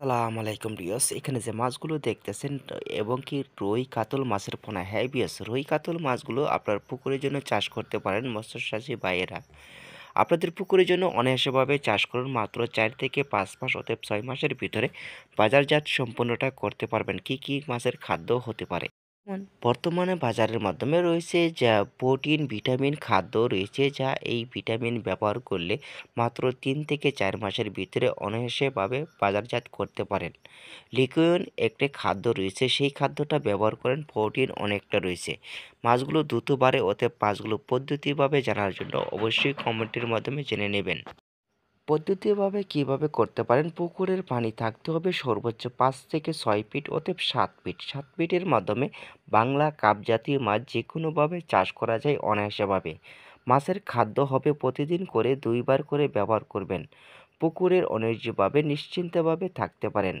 আসসালামু আলাইকুম ভিউয়ার্স। এখানে যে মাছগুলো দেখতেছেন এবং কি রুই কাতল মাছের পোনা। হ্যাঁ ভিউয়ার্স, রুই কাতল মাছগুলো আপনার পুকুরের জন্য চাষ করতে পারেন মৎস্যচাষী ভাইয়েরা। আপনাদের পুকুরের জন্য অনায়াসভাবে চাষ করুন, মাত্র ৪ থেকে ৫ মাস অতএব ৬ মাসের ভিতরে বাজারজাত সম্পূর্ণটা করতে পারবেন। কি, কি মাছের খাদ্য হতে পারে? বর্তমানে বাজারের মাধ্যমে রয়েছে যা প্রোটিন, ভিটামিন খাদ্য রয়েছে, যা এই ভিটামিন ব্যবহার করলে মাত্র ৩ থেকে ৪ মাসের ভিতরে অনায়াসেভাবে বাজারজাত করতে পারেন। লিকুইন একটি খাদ্য রয়েছে, সেই খাদ্যটা ব্যবহার করেন, প্রোটিন অনেকটা রয়েছে। মাছগুলো দ্রুত বাড়ে, অতএব মাছগুলো পদ্ধতিভাবে জানার জন্য অবশ্যই কমেন্টের মাধ্যমে জেনে নেবেন। পদ্ধতিভাবে কিভাবে করতে পারেন? পুকুরের পানি থাকতে হবে সর্বোচ্চ ৫ থেকে ৬ ফিট, অতএব ৭ ফিট। ৭ ফিটের মাধ্যমে বাংলা কাপ জাতীয় মাছ যেকোনোভাবে চাষ করা যায় অনায়াসেভাবে। মাছের খাদ্য হবে প্রতিদিন করে ২ বার করে ব্যবহার করবেন। পুকুরের অনিবার্যভাবে নিশ্চিন্তভাবে থাকতে পারেন।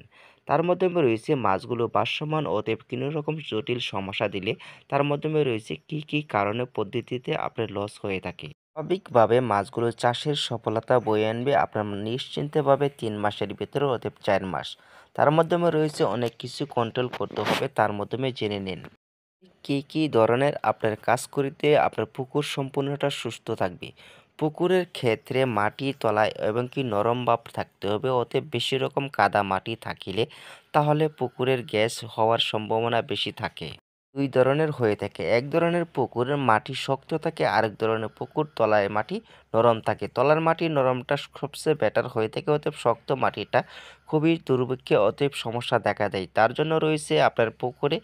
তার মাধ্যমে রয়েছে মাছগুলো ভাসমান, অতএব কোনো রকম জটিল সমস্যা দিলে তার মাধ্যমে রয়েছে কী, কী কারণে পদ্ধতিতে আপনার লস হয়ে থাকে। স্বাভাবিকভাবে মাছগুলো চাষের সফলতা বয়ে আনবে আপনার নিশ্চিন্তভাবে ৩ মাসের ভিতরে, অতএব ৪ মাস। তার মাধ্যমে রয়েছে অনেক কিছু কন্ট্রোল করতে হবে, তার মাধ্যমে জেনে নিন। কি, কি ধরনের আপনার কাজ করিতে আপনার পুকুর সম্পূর্ণটা সুস্থ থাকবে। পুকুরের ক্ষেত্রে মাটির তলায় এবং কি নরম ভাব থাকতে হবে, অতএব বেশি রকম কাদা মাটি থাকিলে তাহলে পুকুরের গ্যাস হওয়ার সম্ভাবনা বেশি থাকে। ২ ধরনের হয়ে থাকে। এক ধরনের পুকুরের মাটি শক্ত থাকে, আরেক ধরনের পুকুর তলায় মাটি নরম থাকে। তলার মাটি নরমটা সবচেয়ে বেটার হয়ে থাকে, অতএব শক্ত মাটিটা খুবই দুর্ভিক্ষে, অতএব সমস্যা দেখা দেয়। তার জন্য রয়েছে আপনার পুকুরে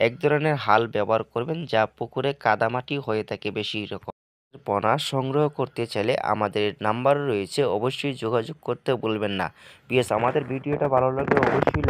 এক ধরনের হাল ব্যবহার করবেন, যা পুকুরে কাদামাটি হয়ে থাকে বেশি রকম। পোনা সংগ্রহ করতে চাইলে আমাদের নাম্বার রয়েছে, অবশ্যই যোগাযোগ করতে ভুলবেন না। বিএস আমাদের ভিডিওটা ভালো লাগলে অবশ্যই